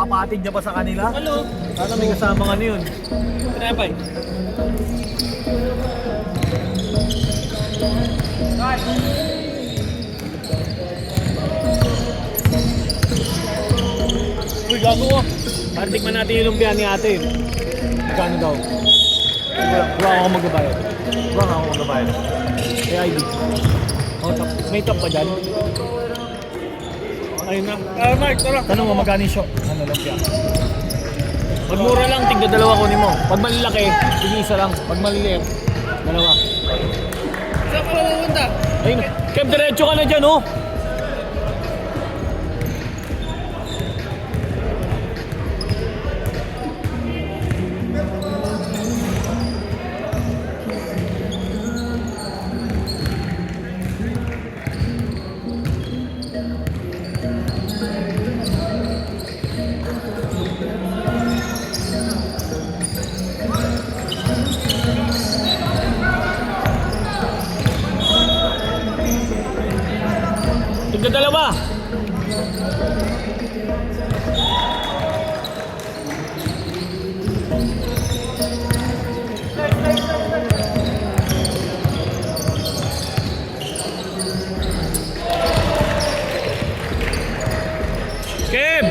papatid niya pa sa kanila. Hello. Sana may kasamang ano yun. Tinapay. Uy, gago ko. Partikman natin yung lumpia ni ate. Magkano daw? Wala ako magbabayad. Wala ako magbabayad. May ID. Oh, may top pa dyan. Ayun na. Mike, tara. Tanong mo magkano yung show? Ano lumpia? Pag mura lang, tigda dalawa kunin mo. Pag malilaki, tig isa lang. Pag maliliit, dalawa. Saan ka pupunta? Ayun, Kev, diretso ka na dyan, oh. Tigda dalawa. Kev!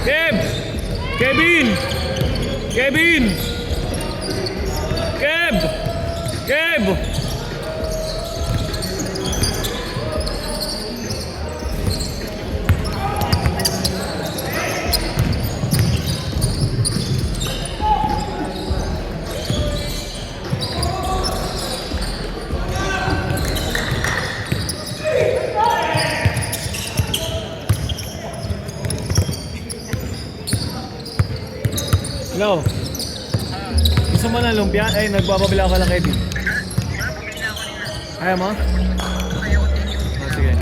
Kev! Kevin! Kevin! Kev! Kev! Hello. Gusto mo ng lumpia? Ay, nagbababila ka lang, Kevin. Ayaw mo? Oh, sige.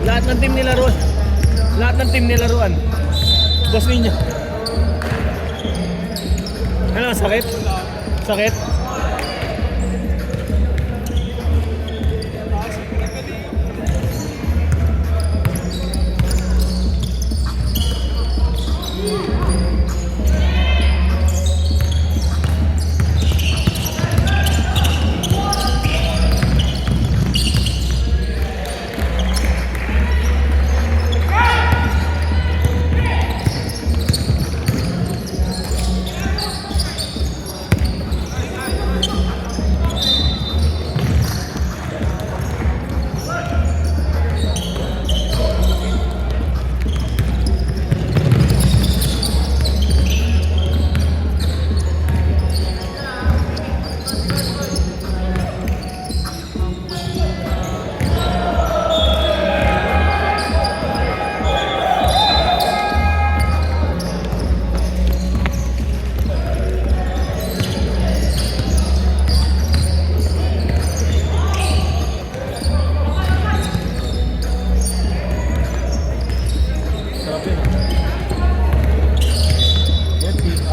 Lahat ng team nilaruan. Lahat ng team nilaruan. Boss ninyo. Ano, sakit? Sakit?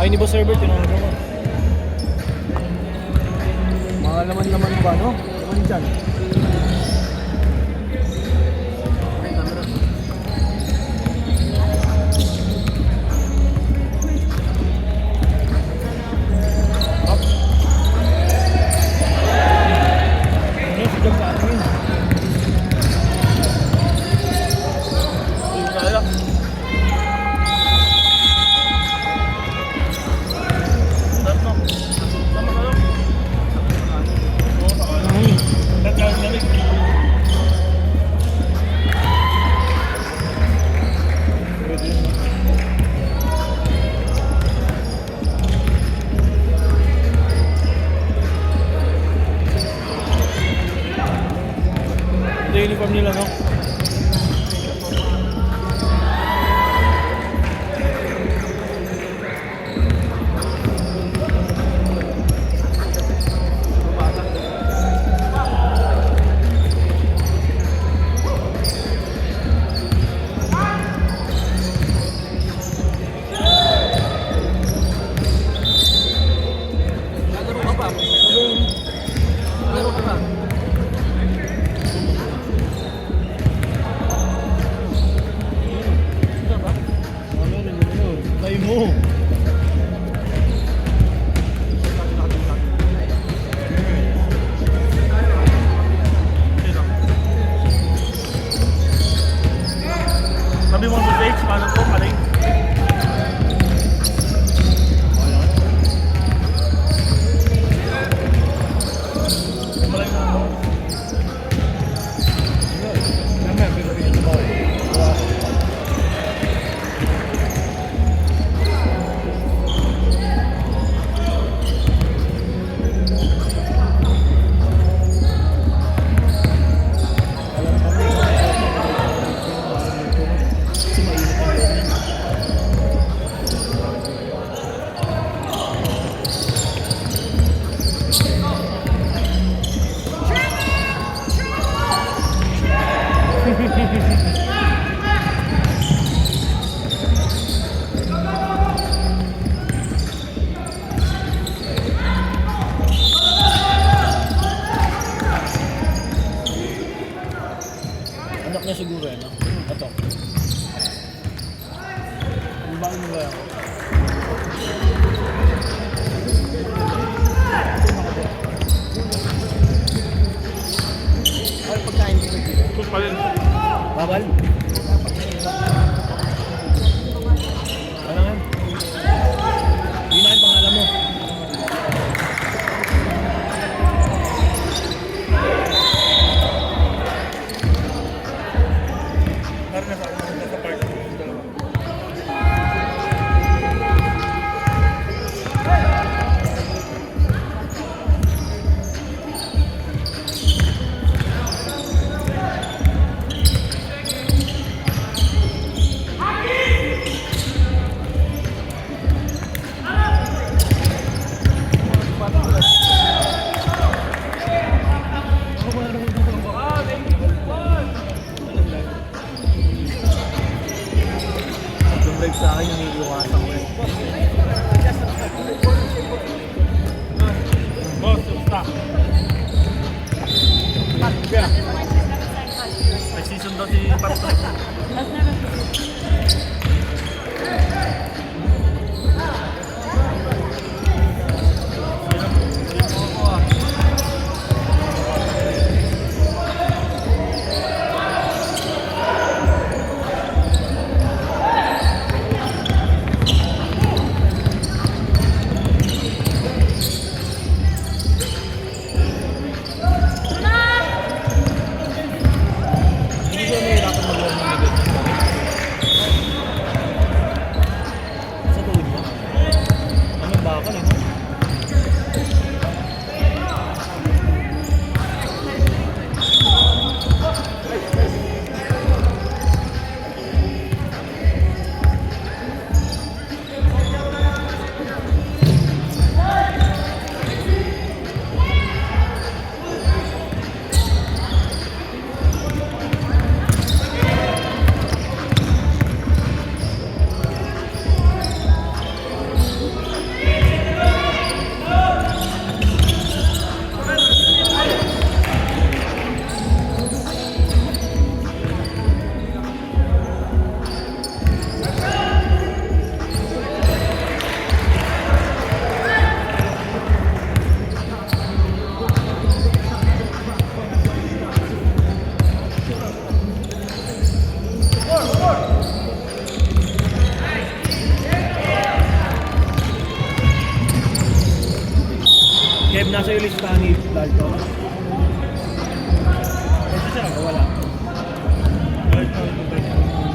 Ay, ni Boss Herbert, tinanong mo. Mga laman-laman ba, no? Laman dyan. Up. Ano, sigang sa atin. Hindi na alam. H, paano po? Paling? Anak niya siguro eh, no? Ito. Yung bakit mo ba yan? Ay, pagkain dito. Ito pa rin. Bawal? Ano nga? Hindi na yung pangalan mo. Live sa akin yung iiwasan ko eh. Boss, stop. Yeah. May season daw si Patrick. Kev, nasa yung listahan ni Dalton. Ito siya, wala.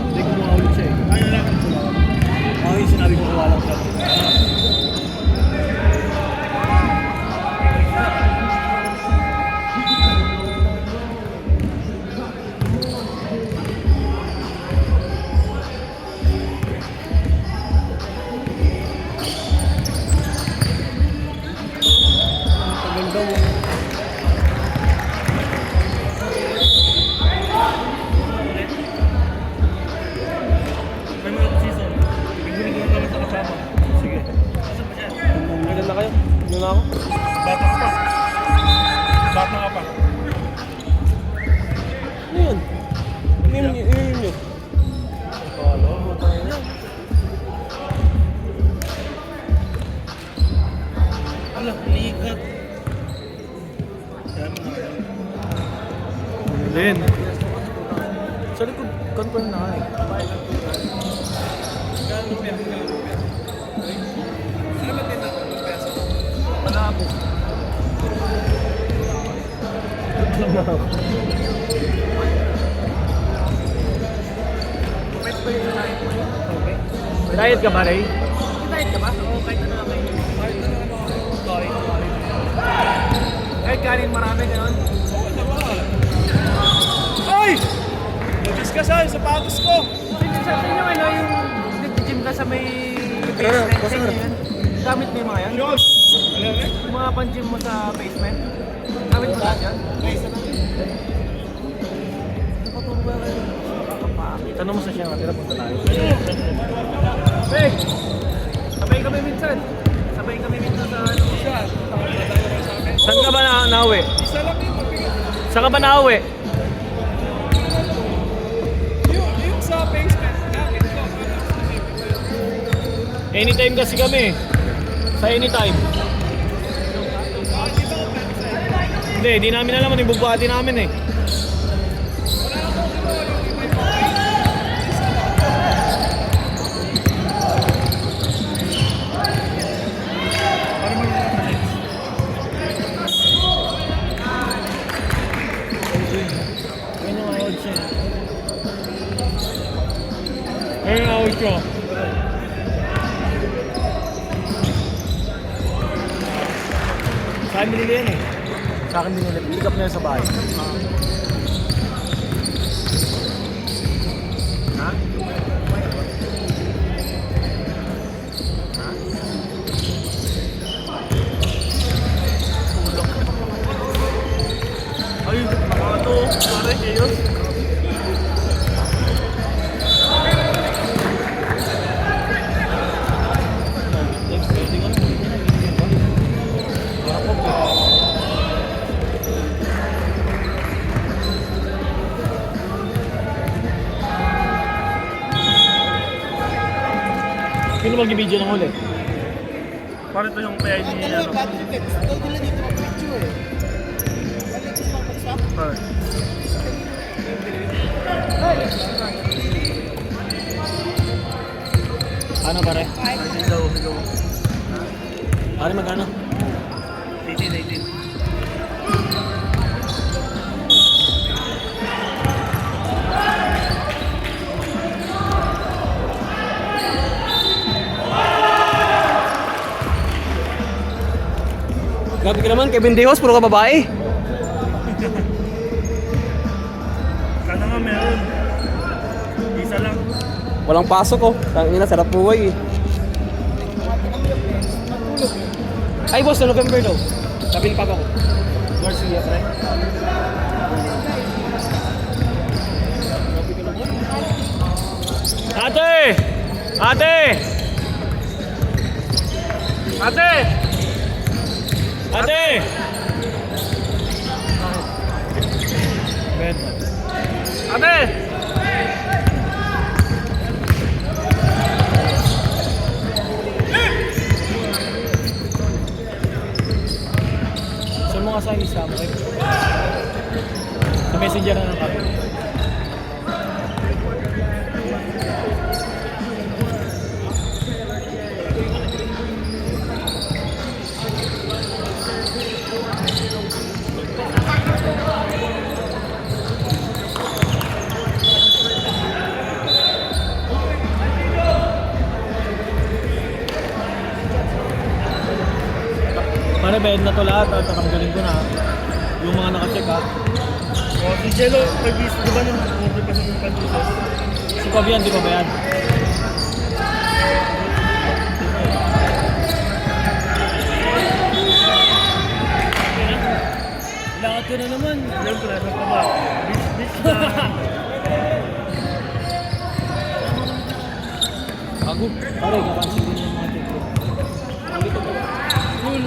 Hindi ko mga ulit siya eh. Ano lang? Ako yung sinabi ko kung walang siya. Diet ka ba, Ray? Diet ka ba? Oo, kahit ano naman. Kahit ano kahit kanin marami, gano'n. Ay! Nagis ka sa sapatos ko. Sabi nyo ano, yung nag-gym ka sa may basement, sa inyo yun? Gamit mo yung mga yan? Yung mga pan-gym mo sa basement? Gamit mo lahat yan? Tanong mo sa siya, tira punta tayo. Hey! Sabay kami minsan. Sabay kami minsan sa ano. Saan ka ba nauwi? Isa lang yun. Saan ka ba nauwi? Yung sa basement namin ko. Anytime kasi kami. Sa anytime. Hindi, di namin alam ano yung bubuhati namin eh. Ayun ang out ko. Sa akin binili yan eh. Sa akin binili. Pick up na yan sa bahay. Ha? Ha? Ay, mga to. Pare, chaos. Sino mag-video ng huli? Pare to yung kaya ni ano. Pare. Ano pare? Ay, sigaw. Pare magkano? 18. Gabi ka naman, Kevin Dehos, puro ka babae. Sana nga meron. Isa lang. Walang pasok oh. Tangina, sarap buhay eh. Ay boss, sa November daw. Sabi ni Papa ko. Garcia, pre. Ate! Ate! Ate! Ate! Ben. Ate! Saan mo kasama isa mo eh? Sa messenger na lang kami. Pare, bayad na to lahat. Tatanggalin ko na. Yung mga nakacheck ha. O, si Jello, pag-isip ko ba nung order pa ng pantusos? Si Fabian, di ba ba yan? Lakad ka na naman. Siyempre, ano pa ba? Bitch na. Bago. Pare, kapansin din yung mga check ko. Cool.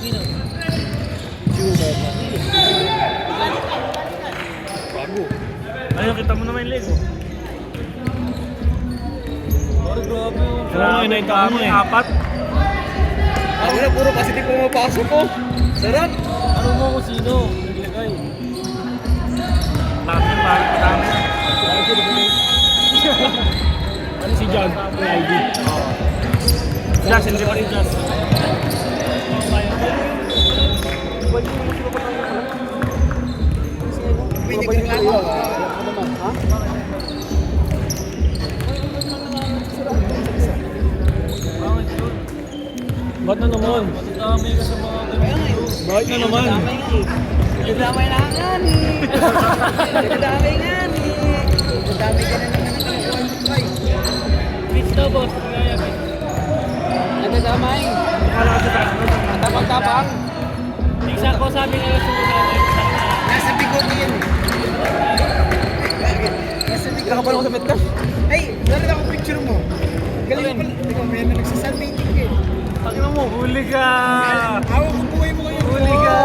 Sino? Sure, Bago. Ayun, kita mo naman yung leg, oh. Pare, grabe oh. Kaya nga, inaita mo eh. Apat. Ako na, puro kasi di pumapasok oh. Sarap. Ano mo kung sino? Naglagay. Namin, bakit pa namin? Ano si John? May ID. Just, hindi pa rin just. Pinigang lang. Ba't na naman? Dami ka sa mga Bakit na naman? Damay na nga ni. Damay nga ni. Damay ka na naman. Beach daw, boss. Kaya ba? Nagdadamay. Tapang-tapang. Isa ko sabi nila sumunod. Nasa bigot na yan. Nasa bigot. Nakapala ko sa medcam. Ay, nalala ko picture mo. Galing pala. Ikaw, may nagsasalmating ka eh. Pagino mo, huli ka! Hawak ko buhay mo ngayon, Huli ka!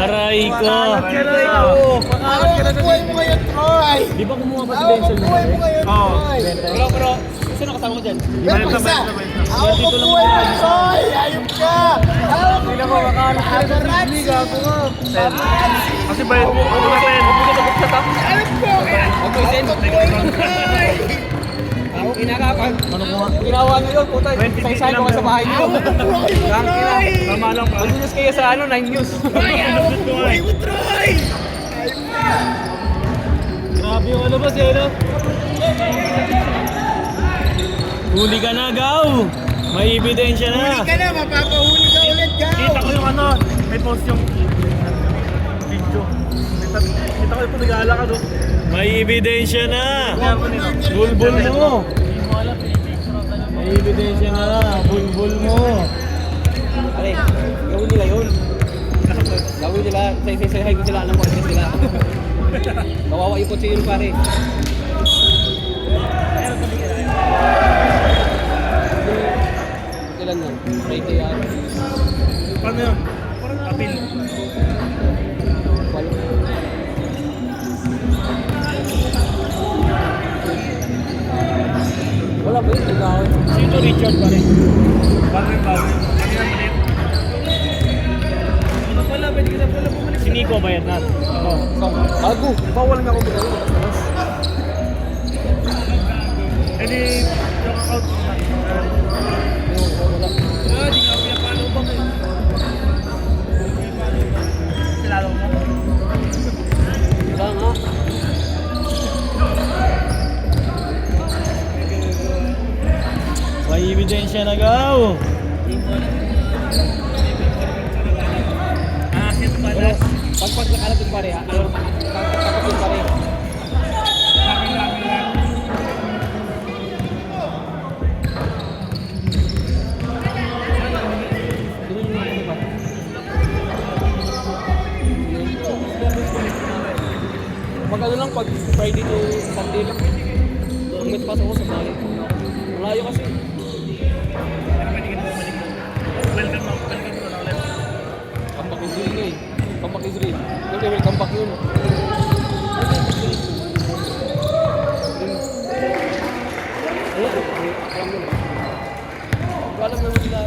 Aray ko! Hawak ka na! Hawak ko buhay mo ngayon, Troy! Di ba kumuha pa si Hawak ko Benson? buhay mo ngayon, Oo. Troy! Pero, sino kasama ko dyan? Pero isa, hawak ko buhay mo, Troy! Ayun ka! Hawak ko Tingnan mo, buhay mo! makahanap ka na sa Disney, gago ka. Kasi ba yun? Ano ba yun? Alam ko! Hawak ko buhay mo, Troy! Kinakapag. Ano mo nga? Ginawa nyo yun, puta. Isa-isahin ko sa bahay nyo. Tama lang pa. Mag-news kayo sa 9 news. Hawak ko buhay mo, Troy! Grabe yung ano ba siya, no? Huli ka na, Gaw! May ebidensya na! Huli ka na, mapapahuli ka ulit, Gaw! Kita ko yung ano, may post yung video. Kita ko yung pumigala ka doon. May ebidensya na! Kaya ko nito. Bulbul mo! May ebidensya na! Bulbul mo! Pare, gawin nila yun. Gawin nila, say ko sila, alam mo, kasi sila. Kawawa yung kotse yun, pare. Kailan yan? Friday yan. Paano yun? Apil. Walo. Wala ba yun? Ikaw. Sino Richard pa rin? Bagay. Ano yan, maliit? Wala, pwede ka na pala bumalik. Si Nico bayad na. Oo. Bago. Bawal nga ako magano. Eh di, yung account ko na. Di nga pinapalo ba kayo? Kilala mo? Wala nga. May ebidensya na, Gaw! Pero, pag nakalat yung pare, ha? Ano, takot yung pare. Pag ano lang, pag Friday to Sunday lang, pag may pasok ako sa bahay. Malayo kasi. Welcome mo na ulit. Comeback Israel na eh. Comeback Israel. Yung level comeback yun. Alam mo sila.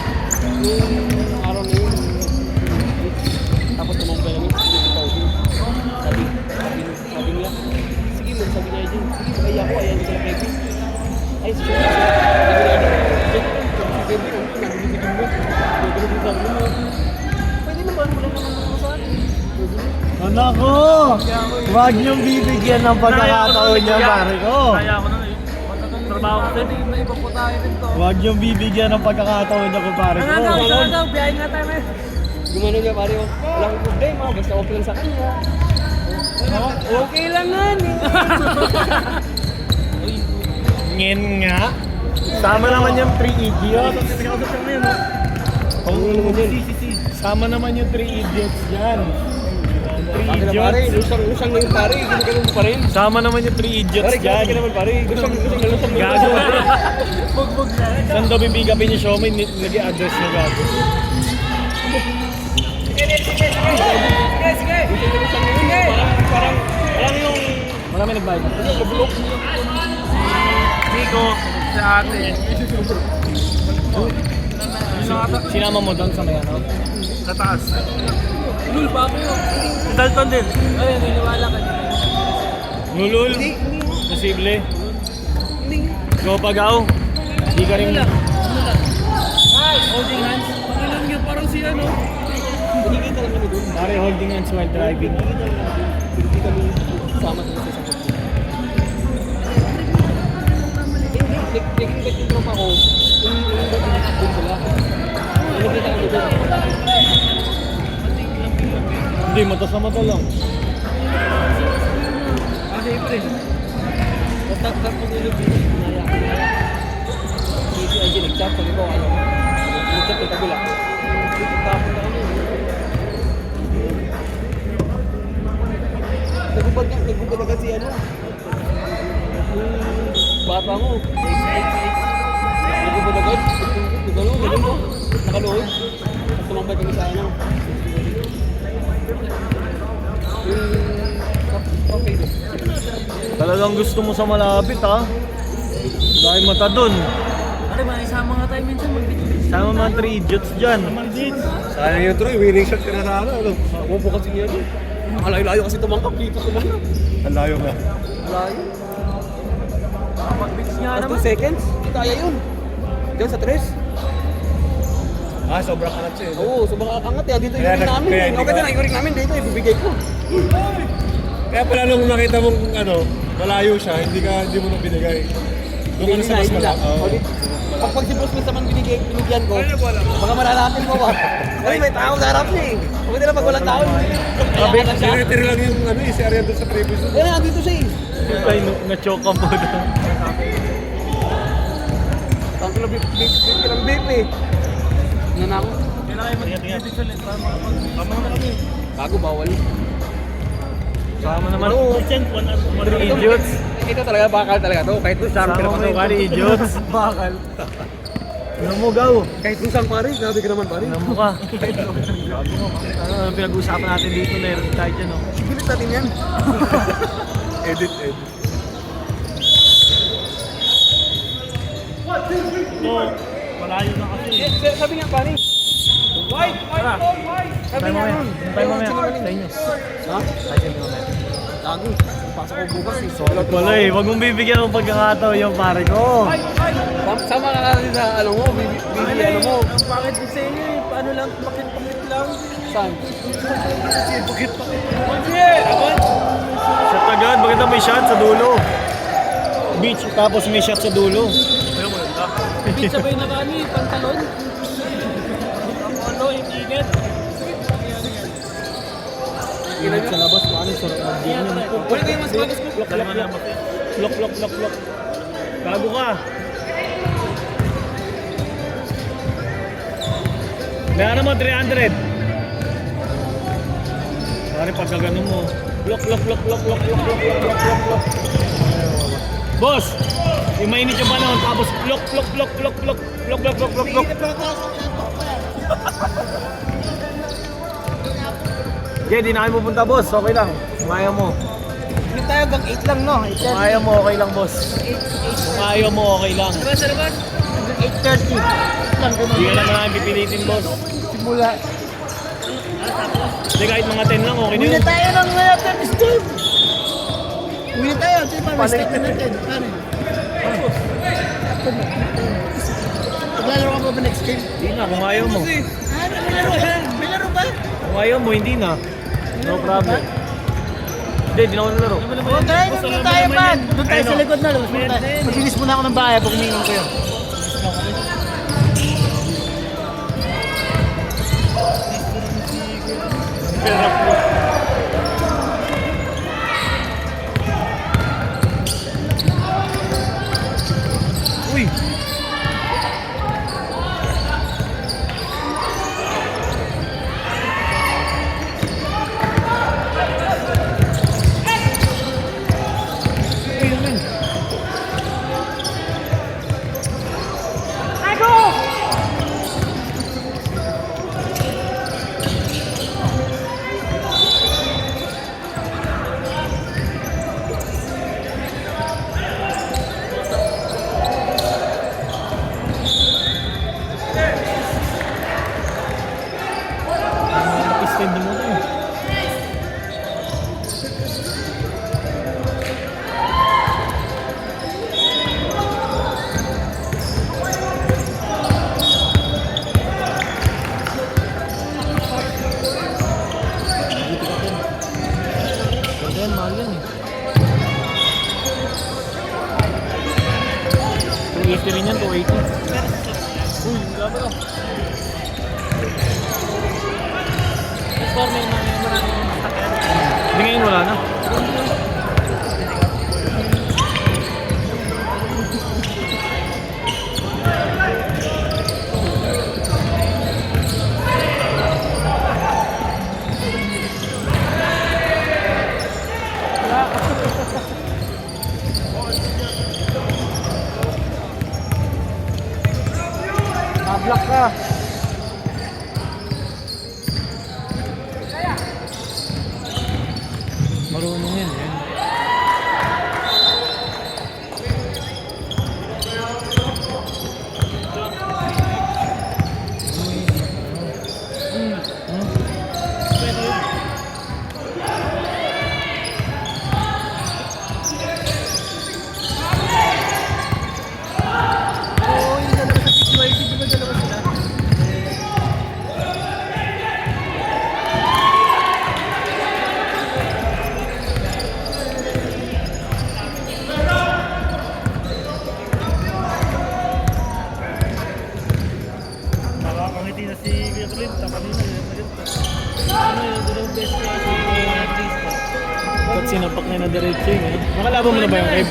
Yung araw na yun, tapos tumambay namin, hindi ko tawag yun. Sabi niya, sige mo, sabi niya dyan, sige, kaya ako, ayan sila Kevin. Ay, sige, sabi niya dyan, si Kevin, nagbisigin mo, nagbisigin mo. Pwede naman, wala naman ako sa akin. Anak ko! Huwag niyong bibigyan ng pagkakataon niya, pare ko! Kaya ako na eh. Trabaho ko din. Iba po tayo dito. Huwag niyong bibigyan ng pagkakataon niya, pare ko! Saan daw? Biyahe nga tayo na. Gumano niya pare, oh, walang problema, basta okay lang sa kanya. Okay lang nga eh. Ngin nga! Sama naman yung 3 idiots! Tinakausap siya ngayon, ha? Ano naman yun? Sama naman yung 3 idiots dyan! 3 Bakit na pare, idiots! lusang na yung pare, ganun pa rin. Sama naman yung 3 idiots Pare, dyan! grabe ka naman pare, lusang na Gago! Bugbog na. Saan daw bibigapin yung Xiaomi? Nag-i-address niya, gago. Parang yung Marami nagbayad. kabulok. Nico, si ate. Sinama mo doon sa may ano? Sa taas. Lul, bako yun. Si Dalton din. Ay, niniwala ka. Nulul? Posible? Go pagaw? Di ka rin... Holding hands. Pangalan niya parang si ano. Pinikita lang kami doon. Pare, holding hands while driving. Hindi kami sama sa isa sa kotse. Hindi, nag-invite yung tropa ko. Yung doon sila. Nakita kami doon. Hindi, mata sa mata lang. Ah, siyempre. Basta pag-ulog dito, naya. Si IG nag-chat, sabi ko, ano, nag-chat yung kabila. Tapos na kami. Nagubad agad si ano. Yung bata mo. Nagubad agad. Nagano, galing mo. Nakaluhod. At tumambay kami sa ano. Talagang gusto mo sa malapit ha. Dahil mata dun. Pare, makisama nga tayo minsan mag-video. Sama mga 3 idiots dyan. Sayang yung Troy, winning shot ka na sana. Ano? Umupo kasi niya doon. Ang layo-layo kasi tumangkap dito tumangkap. Ang layo nga. Layo. Mag-beats nga Last naman. 2 seconds, hindi kaya yun. Diyan sa 3. Ah, sobrang angat siya. Oo, sobrang angat eh. Dito Kaya yung ring namin. kaya hindi Okay ka- na, yung ring namin dito, ibibigay ko. Kaya pala nung nakita mong ano, malayo siya, hindi mo na binigay. Doon ka na sa mas malaki. Oo. Pag si Boss Miss naman binigyan ko, baka mararapin mo ba? Ay, may tao sa harap niya eh. Huwag nila pag walang tao. Kaya lang siya. Tinitira lang yung ano, si area doon sa previous. Kaya nandito siya eh. Ay, na-choke ka po doon. Tangko lang beep lang beep eh. Ano na ako? Kailangan kayo mag-video ulit para makapag- na kami. Bago bawal. Sama naman. Ano? 3 idiots. Ito talaga, bakal talaga to. Kahit doon siyang Sama mo yung pare, idiots. Bakal. Ano mo, gaw? Kahit doon siyang pare, grabe ka naman pare. Ano mo ka? Ano pinag-uusapan natin dito? Meron tayo dyan, oh. Bilit natin yan. Edit. No, malayo na kasi. Sabi nga pare. Tara. Sabi nga nun. Tayo mamaya. Sa inyo. Ha? Tayo sa inyo mamaya. Gago. Pasok ko bukas eh. Wala eh, wag mong bibigyan ng pagkakataon yung pare ko. Sama ka kasi sa ano mo, bibi ano mo. Ang pangit ko sa inyo eh. Paano lang, pakit-pakit lang. Saan? Shot agad, maganda may shot sa dulo. Beach, tapos may shot sa dulo. Beat sabay na kami, pantalon. Ano, yung init. Ingat sa labas, paano sarap mag-game yun. Wala kayo mas bagus ko. Lock. Bago ka. Meron mo, 300. Pare, pagka ganun mo. Lock. Boss! Yung mainit yung panahon, tapos lock. Okay, di na kayo pupunta, boss. Okay lang. Kung ayaw mo. Hindi tayo hanggang 8 lang, no? Kung ayaw mo, okay lang, boss. Kung ayaw mo, okay lang. Sa labas? Hanggang 8:30. Lang, ganun. Hindi ka naman namin pipilitin, boss. Simula. Hindi, kahit mga 10 lang, okay na Uwi yun. na tayo ng tennis team. Uwi na tayo. Ito yung mistake na natin. Pare. Maglalaro ka ba ba next game? Hindi na, kung ayaw mo. May laro ba? May laro ba? Kung ayaw mo, hindi na. No problem. Hindi, di na ako nalaro. Oo, tayo. Doon tayo, man. Doon tayo sa likod na. Maglinis muna ako ng bahay pag umiinom kayo. Uy! 280 rin yan, 280. Uy, grabe ka. Before may maraming masakyan. Hindi ngayon wala na. Mablak ka. Marunong yan. Yan. Oo, yung dalawa sa PCYC, di ba dalawa sila? Nakakangiti na si Kuya Clint. Kanina yun. Ano yun, dalawang best kaya si Chris pa. Ba't sinapak niya na diretso yun eh? Nakalaban mo na ba yung Ev?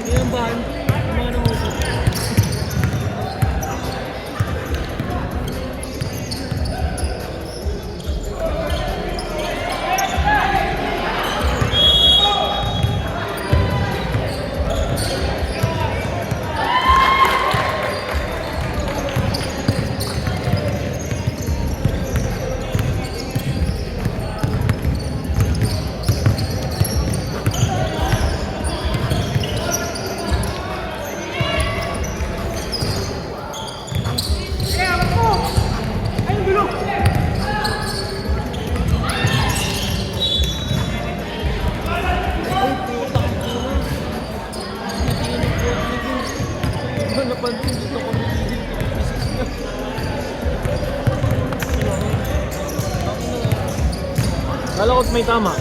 Hindi yung bahan, yung mga nangusap. Napansin dito ko Kala ko't may tama.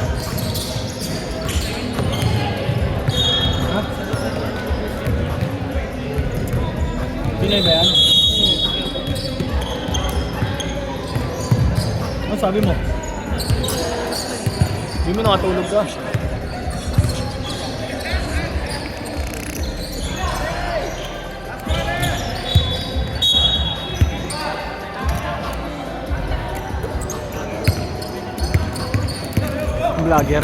Ha? Pinay ba yan? Ano sabi mo? Hindi mo nakatulog ka. Vlogger.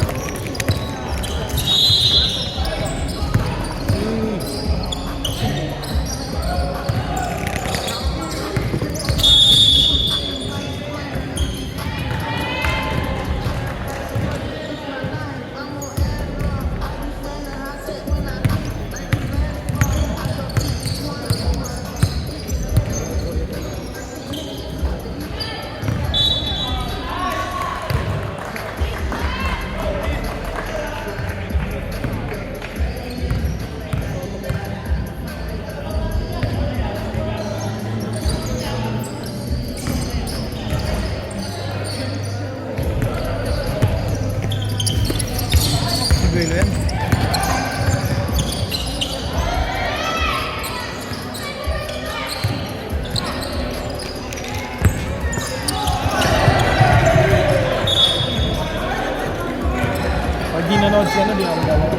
Siguro yan. Pag di nanood siya na, di ako galaro.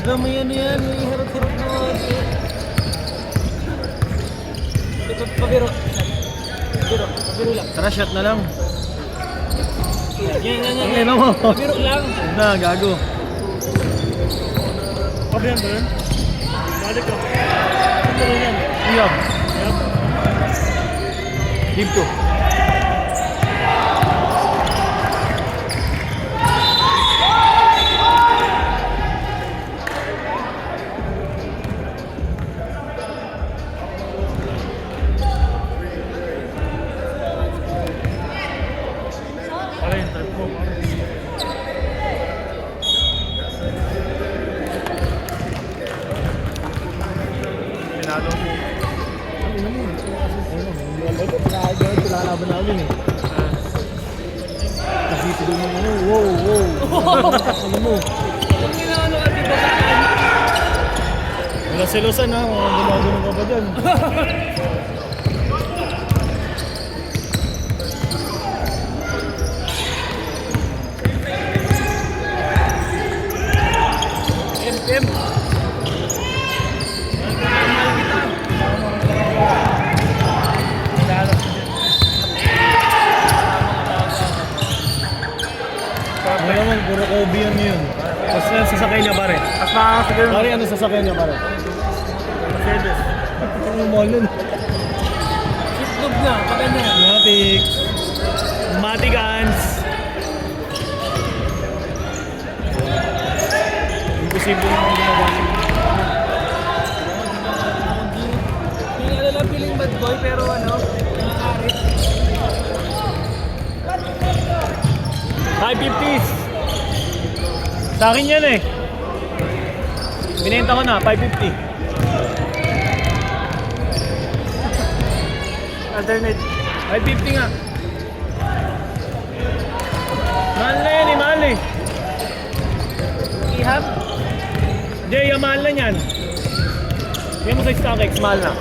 Alam mo yan, may harap-harap na ito pabiro. Pabiro. Biro lang. Tara, shot na lang. Yan. Ang ina mo. Biro lang. Huwag na, gago. Pabihan ba yun? Balik ka. Ano rin yan? Iyab. Give to. Pare, yung type mo. Pinalo mo. Pinakalaban namin eh. Kasi ito doon yung ano, wow. Ano mo? Kung ginaano ka dito sa akin. Wala selosan ha, mga gumagano ka ba dyan? M. Ano naman, puro Kobe yan yun. Tapos yan, sasakay niya pare. As nakakasagay Pare, ano sasakay niya pare? Mercedes. Ano mo nun? Shitlog na, paganyan. Matic. Maticans. Imposible naman ginagawa. Yung ano lang, feeling bad boy, pero ano, nakakarit. High 50s. Sa akin yan eh. Binenta ko na, 550. Alternate. 550 nga. Mahal na yan eh, mahal eh. Ihab. Jay, mahal na yan. Yan mo sa StockX, mahal na.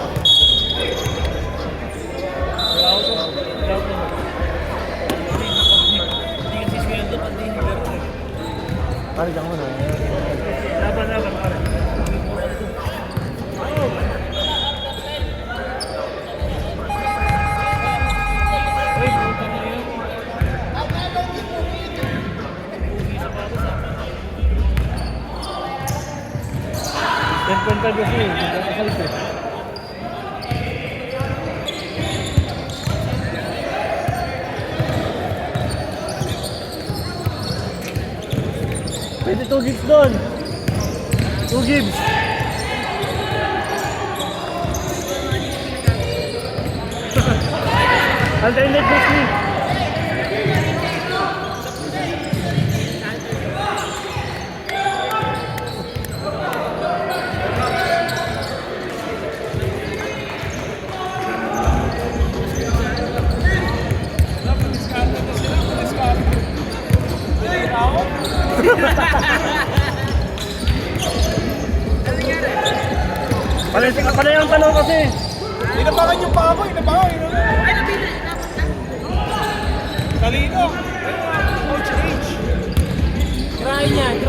Hindi kasi sweldo, pati hindi meron. Pare, diyan mo na. Laban, pare. Ten kasi eh. Nagkakasalit eh. Pwede 2 gigs doon. 2 gigs. Alternate Disney. Pala yung tanong kasi. Inabangan yung pa ako, inabangan. Talino. Coach H. Try niyan.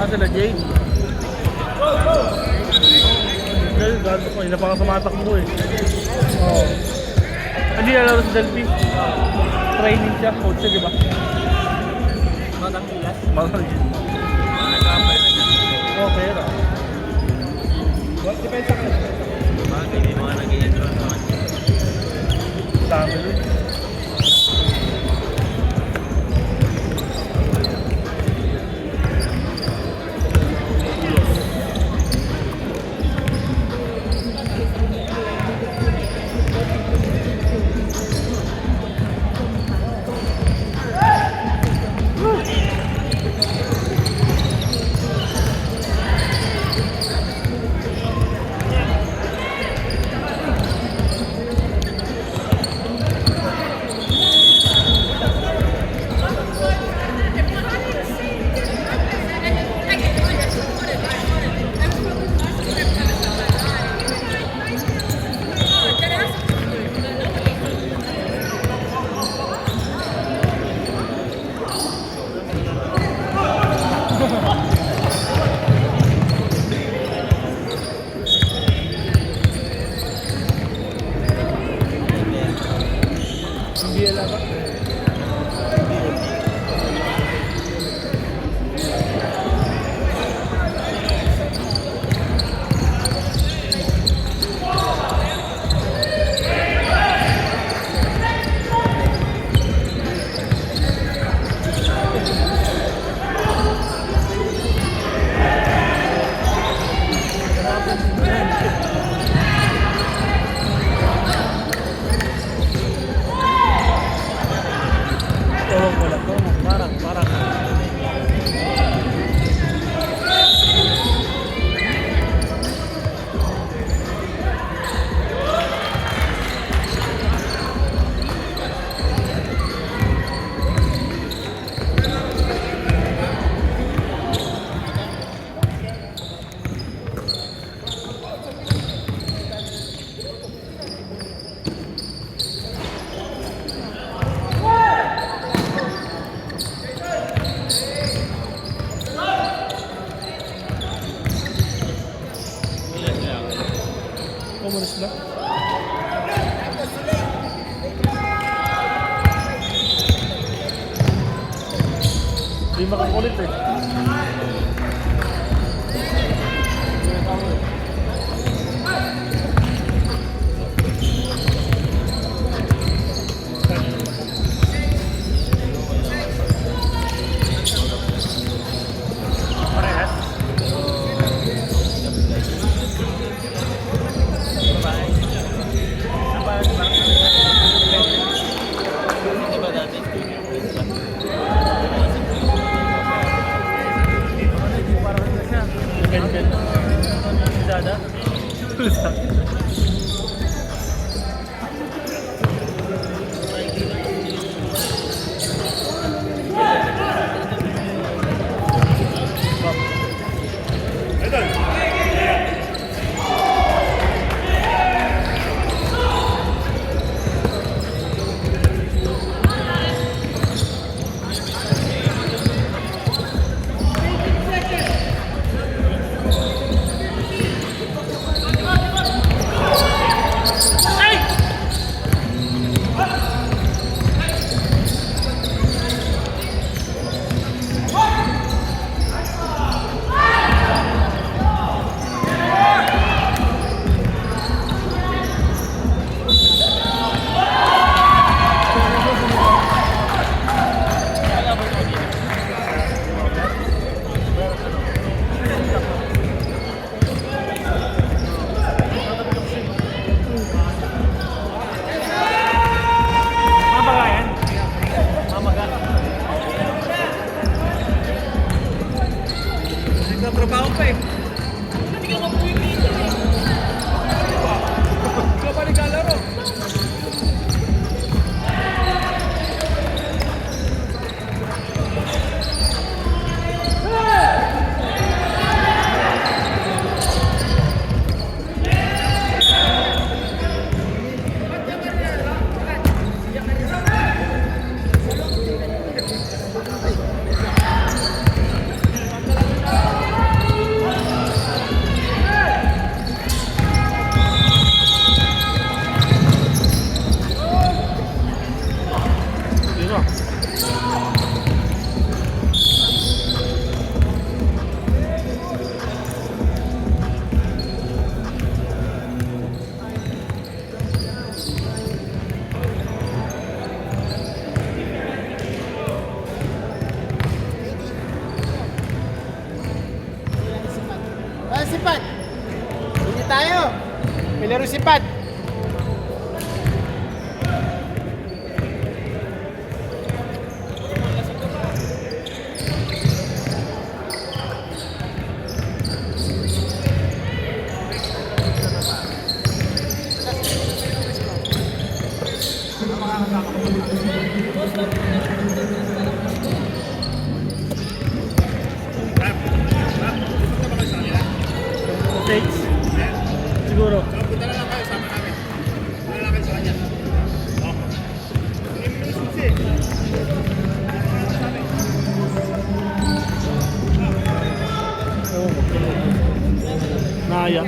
Sila Jay. Dahil gano'n ko, hindi pa ka sumatakbo eh. Oo. Hindi nalaro si Delphi. Training siya, coach siya, di ba? Matang ilas. Mahal. Okay na. Depensa ka. Bakit may mga nag-i-enroll naman. Dami nun. umalis na. Hindi makakulit eh. Ganyan. Dada. Nagtatrabaho pa eh. Hindi ka mapuwing dito eh. Ikaw pa naglalaro. Sipat! Hindi tayo! May laro sipat! States? Siguro. Punta na lang kayo, sama namin. Punta na lang kayo sa kanya. Naya.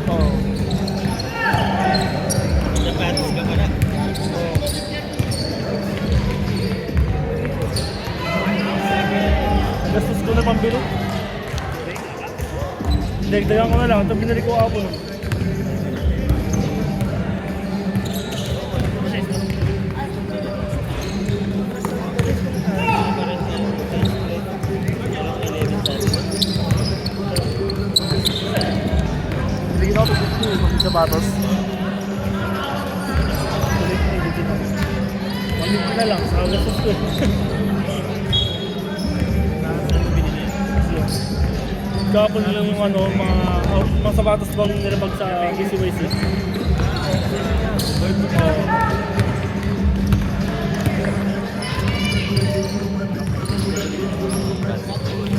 Oh. Gastos ko na pambili. Dagdagan ko na lang. Ito binili ko ako. Hindi ko ako sapatos. Pamili na lang. Sa gastos ko. Kapon na lang yung ano, mga sapatos bang nilabag sa KCYC.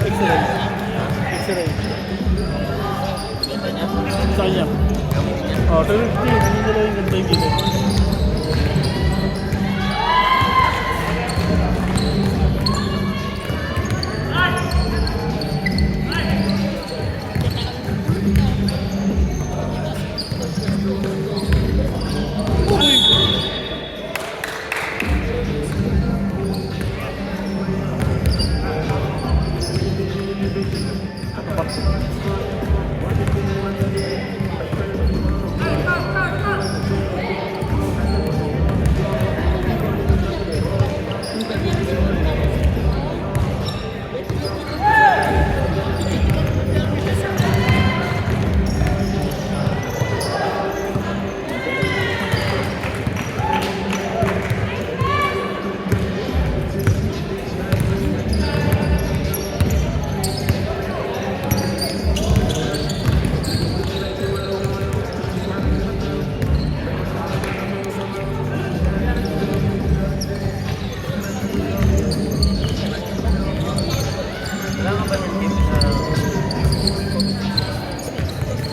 X-ray. X-ray. Saan niya? Oh, 350. Naninilaw yung ganda yung gilid.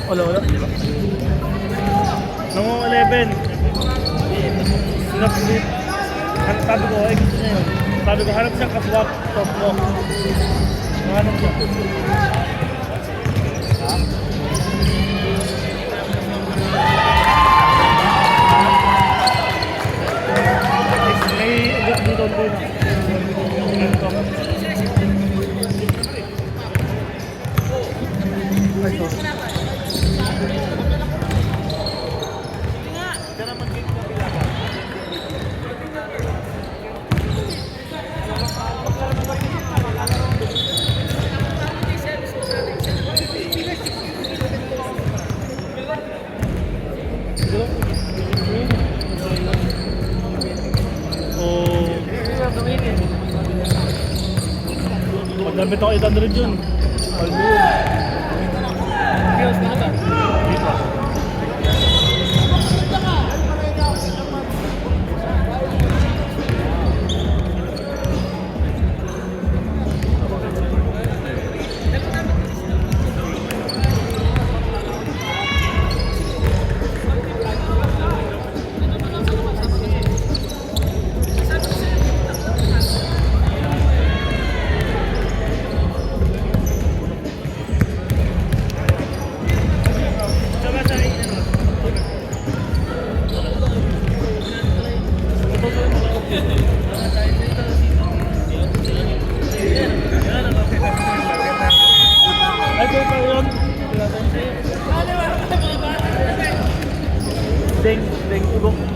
Wala. Nung 11. Sinaplit. Sabi ko, ay gusto niya yun. Sabi ko, hanap siyang kaswap top mo. Hanap siya. May ugat dito din. Ganito. Ay, sorry. Magdamit ako 800 yun. Paldo yun. Dito. Ay, kaya pa yun. Deng, ugong.